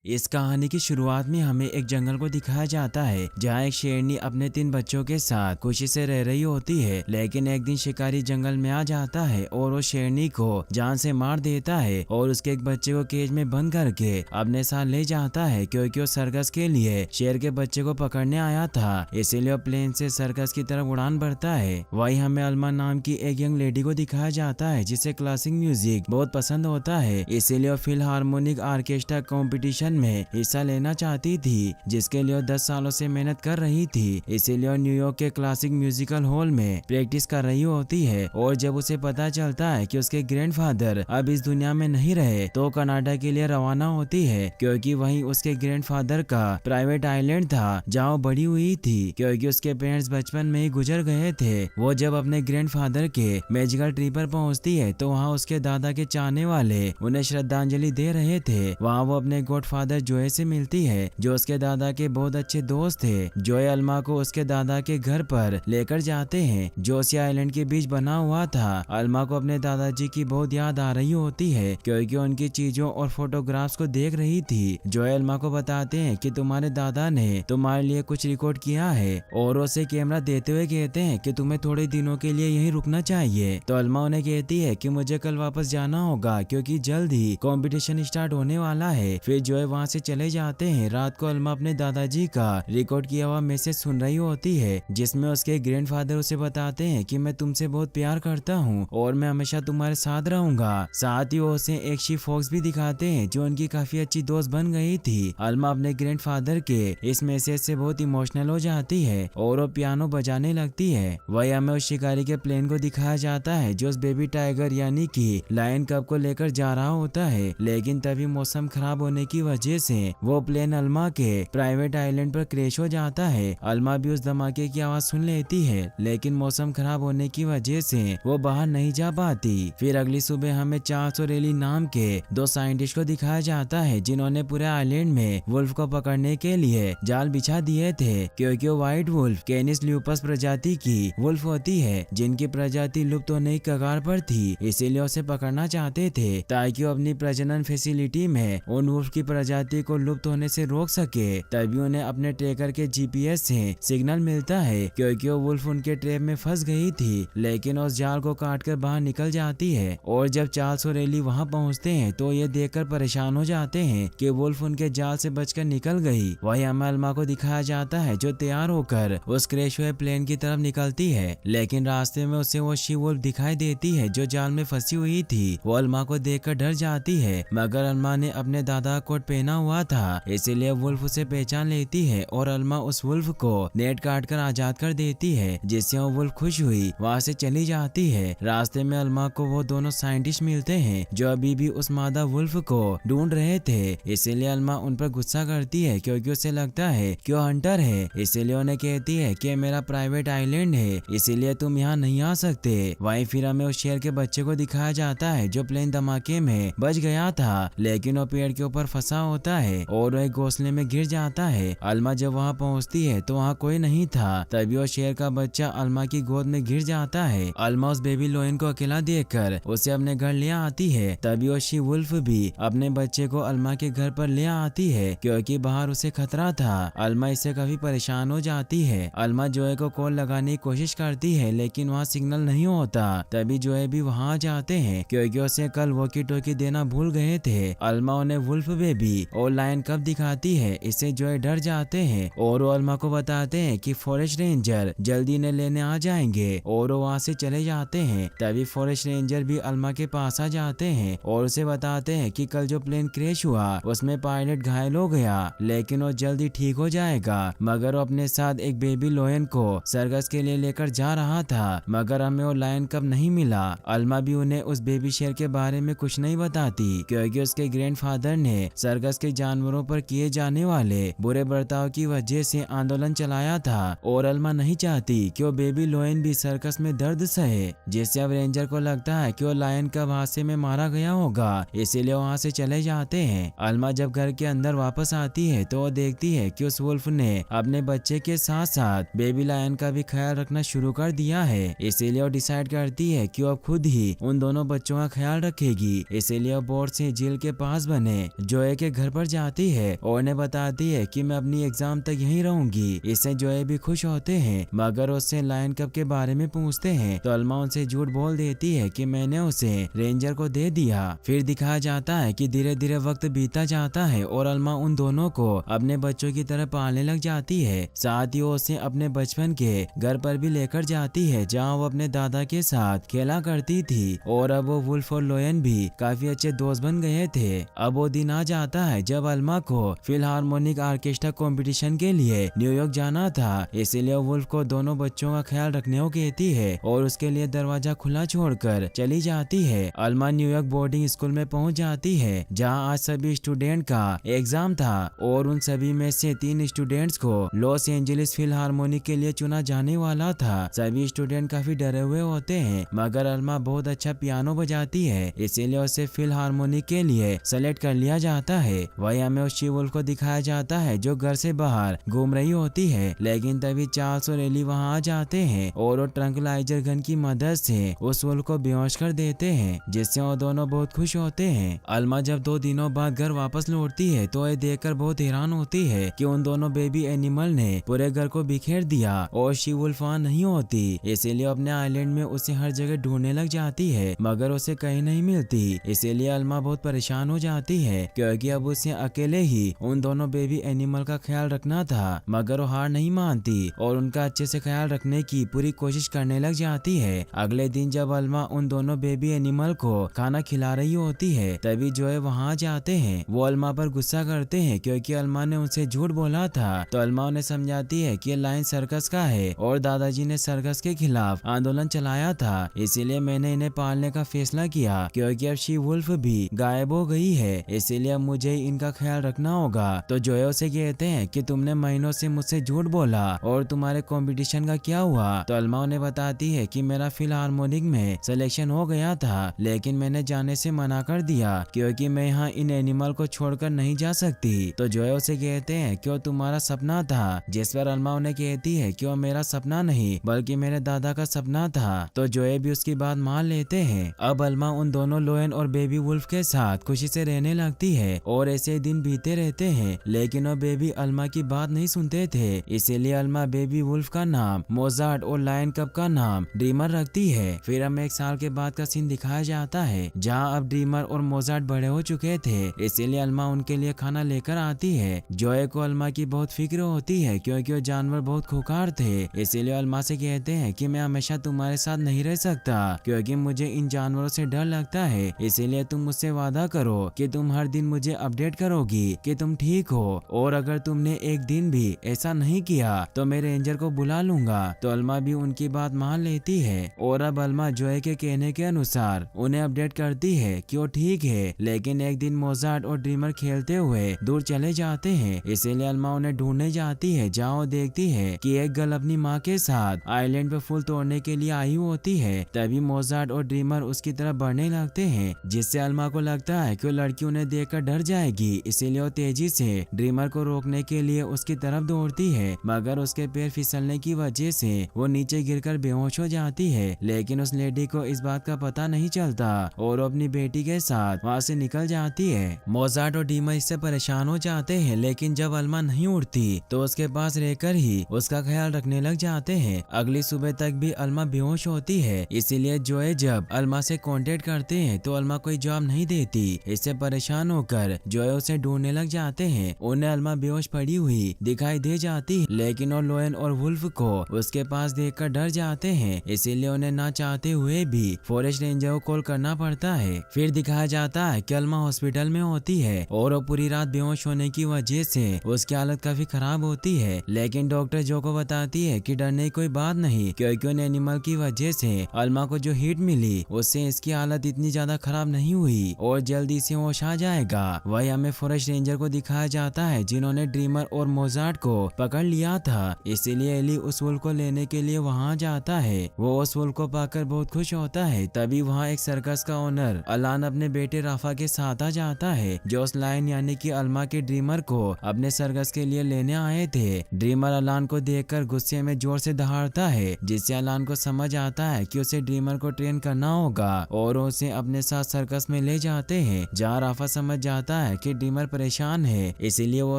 इस कहानी की शुरुआत में हमें एक जंगल को दिखाया जाता है जहाँ एक शेरनी अपने 3 बच्चों के साथ खुशी से रह रही होती है। लेकिन एक दिन शिकारी जंगल में आ जाता है और वो शेरनी को जान से मार देता है और उसके एक बच्चे को केज में बंद करके अपने साथ ले जाता है, क्योंकि वो सर्कस के लिए शेर के बच्चे को पकड़ने आया था। इसीलिए वो प्लेन से सर्कस की तरफ उड़ान भरता है। वही हमें अल्मा नाम की एक यंग लेडी को दिखाया जाता है जिसे क्लासिक म्यूजिक बहुत पसंद होता है। इसीलिए वो फिलहार्मोनिक ऑर्केस्ट्रा कॉम्पिटिशन में हिस्सा लेना चाहती थी, जिसके लिए 10 सालों से मेहनत कर रही थी। इसीलिए न्यूयॉर्क के क्लासिक म्यूजिकल हॉल में प्रैक्टिस कर रही होती है। और जब उसे पता चलता है कि उसके ग्रैंडफादर अब इस दुनिया में नहीं रहे तो कनाडा के लिए रवाना होती है, क्योंकि वहीं उसके ग्रैंडफादर का प्राइवेट आइलैंड था जहाँ वो बड़ी हुई थी, क्योंकि उसके पेरेंट्स बचपन में ही गुजर गए थे। वो जब अपने ग्रैंडफादर के मैजिकल ट्री पर पहुंचती है तो वहाँ उसके दादा के चाहने वाले उन्हें श्रद्धांजलि दे रहे थे। वहाँ वो अपने गॉडफादर जोए से मिलती है, जो उसके दादा के बहुत अच्छे दोस्त थे। जोए अल्मा को उसके दादा के घर पर लेकर जाते हैं जो उसी आइलैंड के बीच बना हुआ था। अल्मा को अपने दादाजी की बहुत याद आ रही होती है, क्योंकि उनकी चीजों और फोटोग्राफ्स को देख रही थी। जोए अल्मा को बताते हैं कि तुम्हारे दादा ने तुम्हारे लिए कुछ रिकॉर्ड किया है, और उसे कैमरा देते हुए कहते हैं कि तुम्हें थोड़े दिनों के लिए यहीं रुकना चाहिए। तो अल्मा उन्हें कहती है कि मुझे कल वापस जाना होगा, क्योंकि जल्द ही कंपटीशन स्टार्ट होने वाला है। फिर जोए वहाँ से चले जाते हैं। रात को अल्मा अपने दादाजी का रिकॉर्ड किया हुआ मैसेज सुन रही होती है, जिसमें उसके ग्रैंडफादर उसे बताते हैं कि मैं तुमसे बहुत प्यार करता हूँ और मैं हमेशा तुम्हारे साथ रहूंगा। साथ ही वो उसे एक शी फॉक्स भी दिखाते हैं जो उनकी काफी अच्छी दोस्त बन गई थी। अल्मा अपने ग्रैंडफादर के इस मैसेज से बहुत इमोशनल हो जाती है और वो पियानो बजाने लगती है। वही हमें उस शिकारी के प्लेन को दिखाया जाता है जो उस बेबी टाइगर यानी कि लायन कब को लेकर जा रहा होता है। लेकिन तभी मौसम खराब होने की वजह से वो प्लेन अल्मा के प्राइवेट आइलैंड पर क्रैश हो जाता है। अल्मा भी उस धमाके की आवाज सुन लेती है, लेकिन मौसम खराब होने की वजह से वो बाहर नहीं जा पाती। फिर अगली सुबह हमें चार्ल्स और एली नाम के 2 साइंटिस्ट को दिखाया जाता है, जिन्होंने पूरे आइलैंड में वुल्फ को पकड़ने के लिए जाल बिछा दिए थे, क्योंकि वो व्हाइट वुल्फ कैनिस ल्यूपस प्रजाति की वुल्फ होती है, जिनकी प्रजाति लुप्त होने की कगार पर थी। इसीलिए उसे पकड़ना चाहते थे ताकि वो अपनी प्रजनन फैसिलिटी में उन वुल्फ की प्रजाति को लुप्त होने से रोक सके। तभी उन्हें अपने ट्रैकर के जीपीएस से सिग्नल मिलता है, क्योंकि वो वुल्फ उनके ट्रैप में फंस गई थी, लेकिन उस जाल को काटकर बाहर निकल जाती है। और जब चार्ल्स और एली वहां पहुंचते हैं तो ये देखकर परेशान हो जाते हैं कि वुल्फ उनके जाल से बचकर निकल गई। वही हमें अल्मा को दिखाया जाता है जो तैयार होकर उस क्रैश हुए प्लेन की तरफ निकलती है, लेकिन रास्ते में उसे वो शी वुल्फ दिखाई देती है जो जाल में फंसी हुई थी। वो अल्मा को देखकर डर जाती है, मगर अल्मा ने अपने दादा का कोट पहना हुआ था, इसीलिए वुल्फ उसे पहचान लेती है और अल्मा उस वुल्फ को नेट काटकर आजाद कर देती है, जिससे वो वुल्फ खुश हुई वहाँ से चली जाती है। रास्ते में अल्मा को वो दोनों साइंटिस्ट मिलते हैं जो अभी भी उस मादा वुल्फ को ढूंढ रहे थे। इसीलिए अल्मा उन पर गुस्सा करती है, क्योंकि उसे लगता है कि वो हंटर है। इसीलिए उन्हें कहती है कि मेरा प्राइवेट आइलैंड है, इसीलिए तुम यहाँ नहीं आ सकते। वहीं फिर हमें उस शेर के बच्चे को दिखाया जाता है जो प्लेन धमाके में बच गया था, लेकिन वो पेड़ के ऊपर फंसा होता है और वो एक घोंसले में गिर जाता है। अल्मा जब वहाँ पहुँचती है तो वहाँ कोई नहीं था। तभी वो शेर का बच्चा अल्मा की गोद में गिर जाता है। अल्मा उस बेबी लोयन को अकेला देखकर उसे अपने घर ले आती है। तभी वो शी वुल्फ भी अपने बच्चे को अल्मा के घर पर ले आती है, क्योंकि बाहर उसे खतरा था। अल्मा इससे काफी परेशान हो जाती है। अल्मा जोए को कॉल लगाने की कोशिश करती है, लेकिन वहाँ सिग्नल नहीं होता। तभी जोए भी वहाँ जाते हैं, क्योंकि उसे कल वॉकी टॉकी देना भूल गए थे। अल्मा उन्हें वुल्फ बेबी और लायन कब दिखाती है, इससे जोए डर जाते हैं और वो अल्मा को बताते हैं कि फॉरेस्ट रेंजर जल्दी इन्हें लेने आ जाएंगे, और वो वहाँ से चले जाते हैं। तभी फॉरेस्ट रेंजर भी अल्मा के पास आ जाते हैं और उसे बताते हैं कि कल जो प्लेन क्रैश हुआ उसमें पायलट घायल हो गया, लेकिन वो जल्दी ठीक हो जाएगा। मगर वो अपने साथ एक बेबी लोयन को सर्कस के लिए लेकर जा रहा था, मगर हमें वो लायन कब नहीं मिला। अल्मा भी उन्हें उस बेबी शेर के बारे में कुछ नहीं बताती, क्योंकि उसके ग्रैंडफादर ने सर्कस के जानवरों पर किए जाने वाले बुरे बर्ताव की वजह से आंदोलन चलाया था, और अल्मा नहीं चाहती कि वो बेबी लोयन भी सर्कस में दर्द सहे, जिससे अब रेंजर को लगता है कि वो लायन कब हादसे में मारा गया होगा, इसीलिए वहाँ से चले जाते हैं। अल्मा जब घर के अंदर वापस आती है तो वो देखती है कि उस वुल्फ ने अपने बच्चे के साथ साथ बेबी लायन का भी ख्याल रखना शुरू कर दिया है। इसीलिए वो डिसाइड करती है कि वो खुद ही उन दोनों बच्चों का ख्याल रखेगी। इसीलिए वो बोट से झील के पास बने जोए के के घर पर जाती है और उन्हें बताती है कि मैं अपनी एग्जाम तक यहीं रहूंगी। इससे जोए भी खुश होते हैं, मगर उससे लायन कप के बारे में पूछते हैं तो अल्मा उनसे झूठ बोल देती है कि मैंने उसे रेंजर को दे दिया। फिर दिखाया जाता है कि धीरे धीरे वक्त बीता जाता है और अल्मा उन दोनों को अपने बच्चों की तरह पालने लग जाती है। साथ ही वो उसे अपने बचपन के घर पर भी लेकर जाती है जहाँ वो अपने दादा के साथ खेला करती थी और अब वो वुल्फ और लोयन भी काफी अच्छे दोस्त बन गए थे। अब वो दिन आ जाता है जब अल्मा को फिलहार्मोनिक ऑर्केस्ट्रा कंपटीशन के लिए न्यूयॉर्क जाना था, इसीलिए वुल्फ को दोनों बच्चों का ख्याल रखने को कहती है और उसके लिए दरवाजा खुला छोड़कर चली जाती है। अल्मा न्यूयॉर्क बोर्डिंग स्कूल में पहुंच जाती है जहां आज सभी स्टूडेंट का एग्जाम था और उन सभी में से 3 स्टूडेंट्स को लॉस एंजलिस फिलहार्मोनिक के लिए चुना जाने वाला था। सभी स्टूडेंट काफी डरे हुए होते हैं, मगर अल्मा बहुत अच्छा पियानो बजाती है, इसीलिए उसे फिलहार्मोनिक के लिए सेलेक्ट कर लिया जाता है। वही हमें उस शी-वुल्फ को दिखाया जाता है जो घर से बाहर घूम रही होती है, लेकिन तभी चार्ल्स और एली वहां आ जाते हैं और वो ट्रंकलाइजर गन की मदद से उस वुल्फ को बेहोश कर देते हैं, जिससे वो दोनों बहुत खुश होते हैं। अल्मा जब 2 दिनों बाद घर वापस लौटती है तो ये देखकर बहुत हैरान होती है कि उन दोनों बेबी एनिमल ने पूरे घर को बिखेर दिया और शी-वुल्फ वहां नहीं होती, इसीलिए अपने आइलैंड में उसे हर जगह ढूंढने लग जाती है, मगर उसे कहीं नहीं मिलती। इसीलिए अल्मा बहुत परेशान हो जाती है क्योंकि अब उसे अकेले ही उन दोनों बेबी एनिमल का ख्याल रखना था, मगर वो हार नहीं मानती और उनका अच्छे से ख्याल रखने की पूरी कोशिश करने लग जाती है। अगले दिन जब अल्मा उन दोनों बेबी एनिमल को खाना खिला रही होती है तभी जोए वहां जाते हैं। वो अल्मा पर गुस्सा करते हैं क्योंकि अल्मा ने उनसे झूठ बोला था, तो अल्मा उन्हें समझाती है कि लायन सर्कस का है और दादाजी ने सर्कस के खिलाफ आंदोलन चलाया था, इसीलिए मैंने इन्हें पालने का फैसला किया क्योंकि अब शी-वुल्फ भी गायब हो गई है, इसीलिए अब मुझे इनका ख्याल रखना होगा। तो जोए उसे कहते हैं कि तुमने महीनों से मुझसे झूठ बोला और तुम्हारे कंपटीशन का क्या हुआ? तो अल्मा उन्हें बताती है कि मेरा फिलहार्मोनिक में सिलेक्शन हो गया था, लेकिन मैंने जाने से मना कर दिया क्योंकि मैं यहाँ इन एनिमल को छोड़कर नहीं जा सकती। तो जोए उसे कहते हैं कि वो तुम्हारा सपना था, जिस पर अल्मा उन्हें कहती है कि वो मेरा सपना नहीं बल्कि मेरे दादा का सपना था। तो जोए भी उसकी बात मान लेते हैं। अब अल्मा उन दोनों लोयन और बेबी वुल्फ के साथ खुशी से रहने लगती है और ऐसे दिन बीते रहते हैं, लेकिन वो बेबी अल्मा की बात नहीं सुनते थे, इसीलिए अल्मा बेबी वुल्फ का नाम मोजार्ट और लायन कप का नाम ड्रीमर रखती है। फिर हमें 1 साल के बाद का सीन दिखाया जाता है जहाँ अब ड्रीमर और मोजार्ट बड़े हो चुके थे, इसीलिए अल्मा उनके लिए खाना लेकर आती है। जोए को अल्मा की बहुत फिक्र होती है क्योंकि वो जानवर बहुत खूंखार थे, इसीलिए अल्मा से कहते हैं कि मैं हमेशा तुम्हारे साथ नहीं रह सकता क्योंकि मुझे इन जानवरों से डर लगता है, इसीलिए तुम मुझसे वादा करो कि तुम हर दिन मुझे अपडेट करोगी कि तुम ठीक हो, और अगर तुमने एक दिन भी ऐसा नहीं किया तो मैं रेंजर को बुला लूंगा। तो अल्मा भी उनकी बात मान लेती है और अब अल्मा जोए के कहने के अनुसार उन्हें अपडेट करती है कि वो ठीक है, लेकिन एक दिन मोजार्ट और ड्रीमर खेलते हुए दूर चले जाते हैं, इसीलिए अल्मा उन्हें ढूंढने जाती है जहाँ वो देखती है कि एक गर्ल अपनी माँ के साथ आइलैंड पे फूल तोड़ने के लिए आई होती है। तभी मोजार्ट और ड्रीमर उसकी तरफ बढ़ने लगते हैं, जिससे अल्मा को लगता है कि वो लड़की उन्हें देखकर डर जाएगी, इसीलिए वो तेजी से ड्रीमर को रोकने के लिए उसकी तरफ दौड़ती है, मगर उसके पैर फिसलने की वजह से वो नीचे गिरकर बेहोश हो जाती है। लेकिन उस लेडी को इस बात का पता नहीं चलता और वो अपनी बेटी के साथ वहाँ से निकल जाती है। मोजार्ट और ड्रीमर इससे परेशान हो जाते हैं, लेकिन जब अल्मा नहीं उठती तो उसके पास रहकर ही उसका ख्याल रखने लग जाते हैं। अगली सुबह तक भी अल्मा बेहोश होती है, इसीलिए जोए जब अल्मा से कांटेक्ट करते हैं तो अल्मा कोई जवाब नहीं देती। इससे परेशान होकर जोए उसे ढूंढने लग जाते हैं। उन्हें अल्मा बेहोश पड़ी हुई दिखाई दे जाती है, लेकिन वो लोयन और वुल्फ को उसके पास देखकर डर जाते हैं, इसीलिए उन्हें ना चाहते हुए भी फॉरेस्ट रेंजर को कॉल करना पड़ता है। फिर दिखाया जाता है कि अल्मा हॉस्पिटल में होती है और वो पूरी रात बेहोश होने की वजह से उसकी हालत काफी खराब होती है, लेकिन डॉक्टर जो को बताती है कि डरने की कोई बात नहीं क्योंकि उन एनिमल की वजह से अल्मा को जो हीट मिली उससे इसकी हालत इतनी ज्यादा खराब नहीं हुई और जल्दी से होश आ जाएगा। वही हमें फॉरेस्ट रेंजर को दिखाया जाता है जिन्होंने ड्रीमर और मोजार्ट को पकड़ लिया था, इसीलिए एली उस वुल्फ को लेने के लिए वहाँ जाता है। वो उस वुल्फ को पाकर बहुत खुश होता है। तभी वहाँ एक सर्कस का ओनर अलान अपने बेटे राफा के साथ आ जाता है, जो उस लायन यानी कि अल्मा के ड्रीमर को अपने सर्कस के लिए लेने आए थे। ड्रीमर अलान को देखकर गुस्से में जोर से दहाड़ता है, जिससे अलान को समझ आता है कि उसे ड्रीमर को ट्रेन करना होगा और उसे अपने साथ सर्कस में ले जाते हैं, जहाँ राफा समझ जाता है कि ड्रीमर परेशान है, इसीलिए वो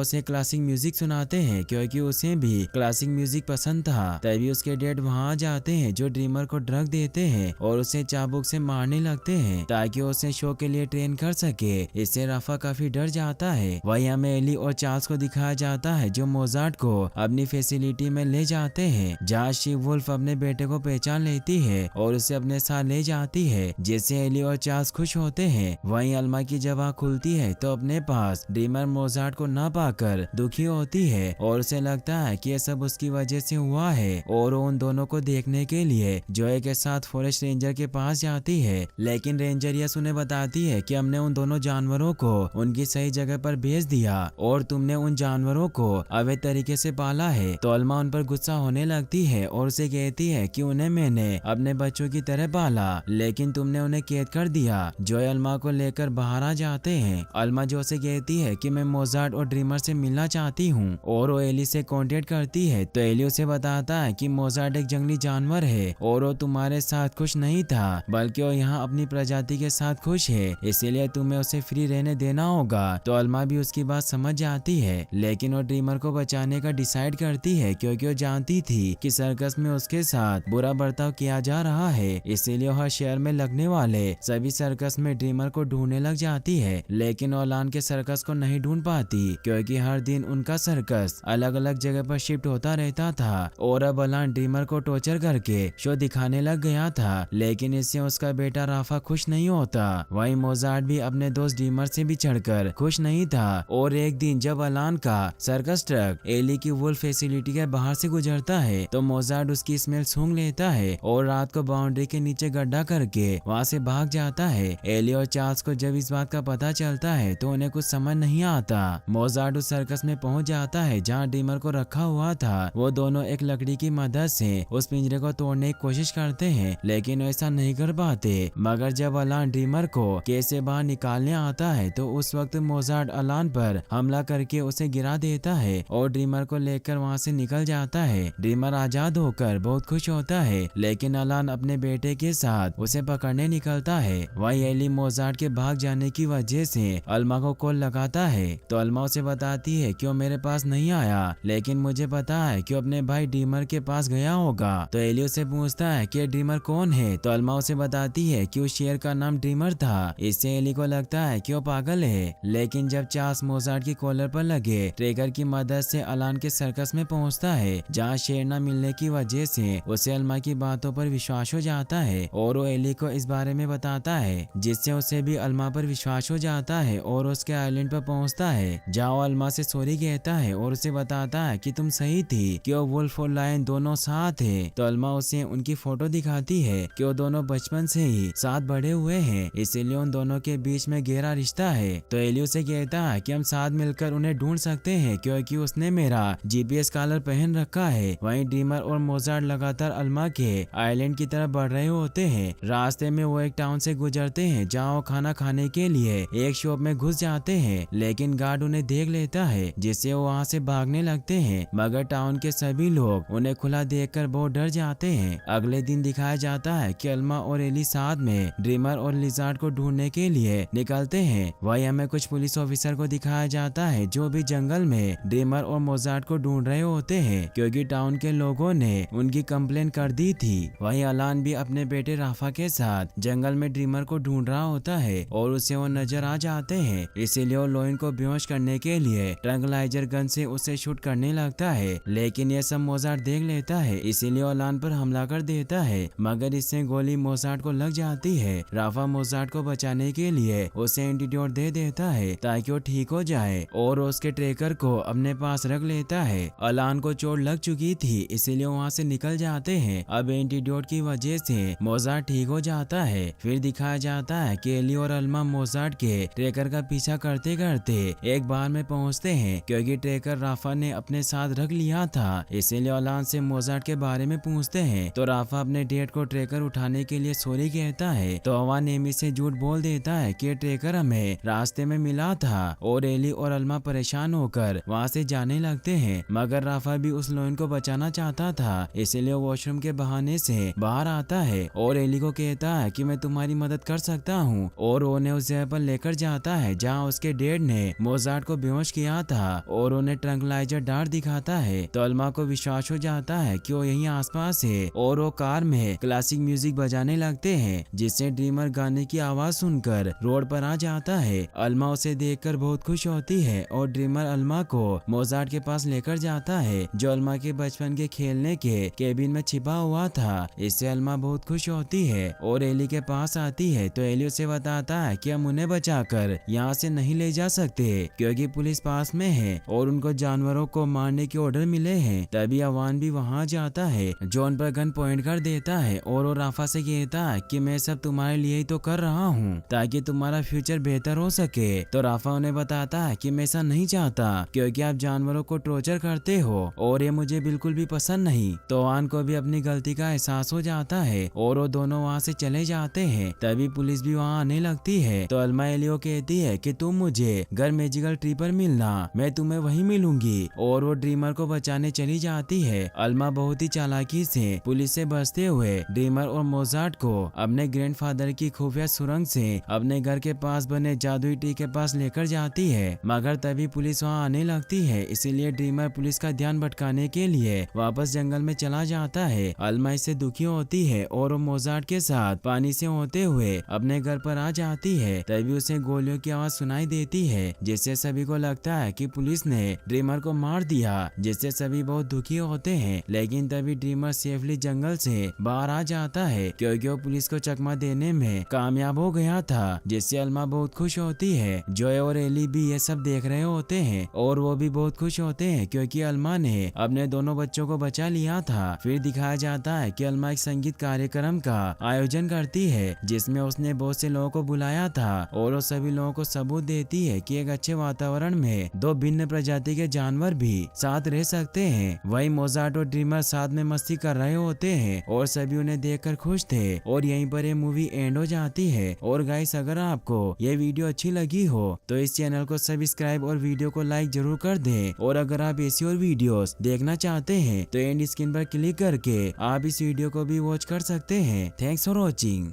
उसे क्लासिक म्यूजिक सुनाते हैं क्योंकि उसे भी क्लासिक म्यूजिक पसंद था। तभी उसके डैड वहाँ जाते हैं जो ड्रीमर को ड्रग देते हैं और उसे चाबुक से मारने लगते हैं ताकि उसे शो के लिए ट्रेन कर सके। इससे राफा काफी डर जाता है। वही हमें एली और चार्ल्स को दिखाया जाता है जो मोजार्ट को अपनी फैसिलिटी में ले जाते हैं, जहाँ शी वुल्फ अपने बेटे को पहचान लेती है और उसे अपने साथ ले जाती है, जिससे एली और चार्ल्स खुश होते हैं। वहीं अल्मा की जब आँख खुलती है तो अपने पास ड्रीमर मोजार्ट को न पाकर दुखी होती है और उसे लगता है कि यह सब उसकी वजह से हुआ है और वो उन दोनों को देखने के लिए जोए के साथ फॉरेस्ट रेंजर के पास जाती है। लेकिन रेंजर यस उन्हें बताती है कि हमने उन दोनों जानवरों को उनकी सही जगह पर भेज दिया और तुमने उन जानवरों को अवैध तरीके से पाला है। तो अल्मा उन पर गुस्सा होने लगती है और उसे कहती है कि उन्हें मैंने अपने बच्चों की तरह पाला लेकिन तुमने उन्हें कैद कर दिया। जोए अल्मा को लेकर बाहर आ जाते हैं। अल्मा जो से कहती है कि मैं मोजार्ट और ड्रीमर से मिलना चाहती हूँ और वो एली से कांटेक्ट करती है। तो एली उसे बताता है कि मोजार्ट एक जंगली जानवर है और वो तुम्हारे साथ खुश नहीं था बल्कि वो यहाँ अपनी प्रजाति के साथ खुश है, इसीलिए तुम्हें उसे फ्री रहने देना होगा। तो अल्मा भी उसकी बात समझ जाती है लेकिन वो ड्रीमर को बचाने का डिसाइड करती है क्योंकि वो जानती थी कि सर्कस में उसके साथ बुरा बर्ताव किया जा रहा है, इसीलिए हर शहर में लगने वाले सभी सर्कस में ड्रीमर को ढूंढने लग जाती है। लेकिन ओलान के सर्कस को नहीं ढूंढ पाती क्योंकि हर दिन उनका सर्कस अलग अलग जगह पर शिफ्ट होता रहता था और अब अलान ड्रीमर को टॉर्चर करके शो दिखाने लग गया था। लेकिन इससे उसका बेटा राफा खुश नहीं होता। वहीं मोजार्ट भी अपने दोस्त ड्रीमर से भी चढ़कर खुश नहीं था और एक दिन जब अलान का सर्कस ट्रक एली की वुल्फ फैसिलिटी के बाहर से गुजरता है तो मोजार्ट उसकी स्मेल सूंघ लेता है और रात को बाउंड्री के नीचे गड्ढा करके वहाँ से भाग जाता है। एली और चार्ल्स को जब इस बात का पता चलता है तो उन्हें कुछ समझ नहीं आता। मोजार्ट उस सर्कस में पहुंच जाता है जहाँ ड्रीमर को रखा हुआ था। वो दोनों एक लकड़ी की मदद से उस पिंजरे को तोड़ने की कोशिश करते हैं लेकिन ऐसा नहीं कर पाते। मगर जब अलान ड्रीमर को केस से बाहर निकालने आता है तो उस वक्त मोजार्ट अलान पर हमला करके उसे गिरा देता है और ड्रीमर को लेकर वहाँ से निकल जाता है। ड्रीमर आजाद होकर बहुत खुश होता है लेकिन अलान अपने बेटे के साथ उसे पकड़ने निकलता है। वही एली मोजार्ट के भाग जाने की वजह से अल्मा को कॉल लगाता है तो अल्मा उसे बताती है कि वो मेरे पास नहीं आया लेकिन मुझे पता है कि वो अपने भाई ड्रीमर के पास गया होगा। तो एली उसे पूछता है कि ड्रीमर कौन है तो अल्मा उसे बताती है कि उस शेर का नाम ड्रीमर था। इससे एली को लगता है कि वो पागल है। लेकिन जब चार्ल्स मोजार्ट की कॉलर पर लगे ट्रेकर की मदद से अलान के सर्कस में पहुंचता है जहां शेर न मिलने की वजह से उसे अल्मा की बातों पर विश्वास हो जाता है और वो एली को इस बारे में बताता है जिससे उसे भी अल्मा पर विश्वास हो जाता है और उसके आइलैंड पर पहुंचता है जहाँ वो अल्मा से सॉरी कहता है और उसे बताता है कि तुम सही थी कि वो वुल्फ और लायन दोनों साथ है। तो अल्मा उसे उनकी फोटो दिखाती है कि वो दोनों बचपन से ही साथ बड़े हुए हैं, इसीलिए उन दोनों के बीच में गहरा रिश्ता है। तो एली उसे कहता है कि हम साथ मिलकर उन्हें ढूंढ सकते हैं क्योंकि उसने मेरा GPS कॉलर पहन रखा है। वहीं ड्रीमर और मोजार्ट लगातार अल्मा के आइलैंड की तरफ बढ़ रहे होते हैं। रास्ते में वो एक टाउन से गुजरते हैं जहाँ वो खाना खाने के लिए एक शॉप में घुस जाते हैं लेकिन गार्ड उन्हें देख लेता है जिससे वो वहाँ से भागने लगते हैं। मगर टाउन के सभी लोग उन्हें खुला देखकर बहुत डर जाते हैं। अगले दिन दिखाया जाता है कि अल्मा और एली साथ में ड्रीमर और लिजार्ड को ढूंढने के लिए निकलते हैं। वही हमें कुछ पुलिस ऑफिसर को दिखाया जाता है जो भी जंगल में ड्रीमर और मोजार्ट को ढूंढ रहे होते हैं क्योंकि टाउन के लोगों ने उनकी कंप्लेन कर दी थी। वही अलान भी अपने बेटे राफा के साथ जंगल में ड्रीमर को ढूंढ रहा होता है और उसे वो नजर आ जाते हैं, इसीलिए वो लोइन को बेहोश करने के लिए ट्रैंक्विलाइजर गन से उसे शूट करने लगता है। लेकिन ये सब मोजार्ट देख लेता है इसीलिए अलान पर हमला कर देता है मगर इससे गोली मोजार्ट को लग जाती है। राफा मोजार्ट को बचाने के लिए उसे एंटीडोट दे देता है ताकि वो ठीक हो जाए और उसके ट्रेकर को अपने पास रख लेता है। अलान को चोट लग चुकी थी इसीलिए वहाँ से निकल जाते हैं। अब एंटीडोट की वजह से मोजार्ट ठीक हो जाता है। फिर दिखाया जाता है कि एली और अल्मा मोजार्ट के ट्रेकर का पीछा करते करते एक बार में पहुंचते हैं क्योंकि ट्रेकर राफा ने अपने साथ रख लिया था, इसीलिए अलान से मोजार्ट के बारे में पूछते हैं। तो राफा अपने डेट को ट्रेकर उठाने के लिए सॉरी कहता है तो अवा नेमी से झूठ बोल देता है कि ट्रेकर हमें रास्ते में मिला था और एली और अल्मा परेशान होकर वहाँ से जाने लगते हैं। मगर राफा भी उस लोइन को बचाना चाहता था इसीलिए वॉशरूम के बहाने से बाहर आता है और एली को कहता है कि मैं तुम्हारी मदद कर सकता हूँ और उन्हें उस जगह पर लेकर जाता है है जहाँ उसके डैड ने मोजार्ट को बेहोश किया था और उन्हें ट्रंकलाइजर डार्ट दिखाता है तो अल्मा को विश्वास हो जाता है कि वो यहीं आसपास है और वो कार में क्लासिक म्यूजिक बजाने लगते हैं, जिससे ड्रीमर गाने की आवाज सुनकर रोड पर आ जाता है। अल्मा उसे देखकर बहुत खुश होती है और ड्रीमर अल्मा को मोजार्ट के पास लेकर जाता है जो अल्मा के बचपन के खेलने के केबिन में छिपा हुआ था। इससे अल्मा बहुत खुश होती है और एली के पास आती है तो एली उसे बताता है कि हम उन्हें बचाकर यहाँ से नहीं ले जा सकते क्योंकि पुलिस पास में है और उनको जानवरों को मारने के ऑर्डर मिले हैं। तभी अवान भी वहाँ जाता है जो उन पर गन पॉइंट कर देता है और वो राफा से कहता है कि मैं सब तुम्हारे लिए ही तो कर रहा हूँ ताकि तुम्हारा फ्यूचर बेहतर हो सके। तो राफा उन्हें बताता है कि मैं ऐसा नहीं चाहता क्योंकि आप जानवरों को टॉर्चर करते हो और ये मुझे बिल्कुल भी पसंद नहीं। तो अवान को भी अपनी गलती का एहसास हो जाता है और वो दोनों वहाँ से चले जाते हैं। तभी पुलिस भी वहाँ आने लगती है तो अल्मा एलियो कहती है कि तुम मुझे घर मैजिकल ट्री पर मिलना, मैं तुम्हें वहीं मिलूंगी और वो ड्रीमर को बचाने चली जाती है। अल्मा बहुत ही चालाकी से पुलिस से बचते हुए ड्रीमर और मोजार्ट को अपने ग्रैंडफादर की खुफिया सुरंग से अपने घर के पास बने जादुई ट्री के पास लेकर जाती है, मगर तभी पुलिस वहाँ आने लगती है, इसीलिए ड्रीमर पुलिस का ध्यान भटकाने के लिए वापस जंगल में चला जाता है। अल्मा इससे दुखी होती है और वो मोजार्ट के साथ पानी से होते हुए अपने घर पर आ जाती है। तभी उसे गोलियों की आवाज सुनाई देती है जिससे सभी को लगता है कि पुलिस ने ड्रीमर को मार दिया, जिससे सभी बहुत दुखी होते हैं। लेकिन तभी ड्रीमर सेफली जंगल से बाहर आ जाता है क्योंकि वो पुलिस को चकमा देने में कामयाब हो गया था, जिससे अल्मा बहुत खुश होती है। जॉय और एली भी ये सब देख रहे होते हैं और वो भी बहुत खुश होते हैं क्योंकि अल्मा ने अपने दोनों बच्चों को बचा लिया था। फिर दिखाया जाता है कि अल्मा एक संगीत कार्यक्रम का आयोजन करती है जिसमें उसने बहुत से लोगों को बुलाया था और वो सभी लोगों को सबूत देती है कि एक अच्छे वातावरण में दो भिन्न प्रजाति के जानवर भी साथ रह सकते हैं। वही मोजार्ट और ड्रीमर साथ में मस्ती कर रहे होते हैं और सभी उन्हें देखकर खुश थे और यहीं पर ये मूवी एंड हो जाती है। और गाइस, अगर आपको ये वीडियो अच्छी लगी हो तो इस चैनल को सब्सक्राइब और वीडियो को लाइक जरूर कर दें। और अगर आप ऐसी और वीडियोस देखना चाहते हैं तो एंड स्क्रीन पर क्लिक करके आप इस वीडियो को भी वॉच कर सकते हैं। Thanks for watching.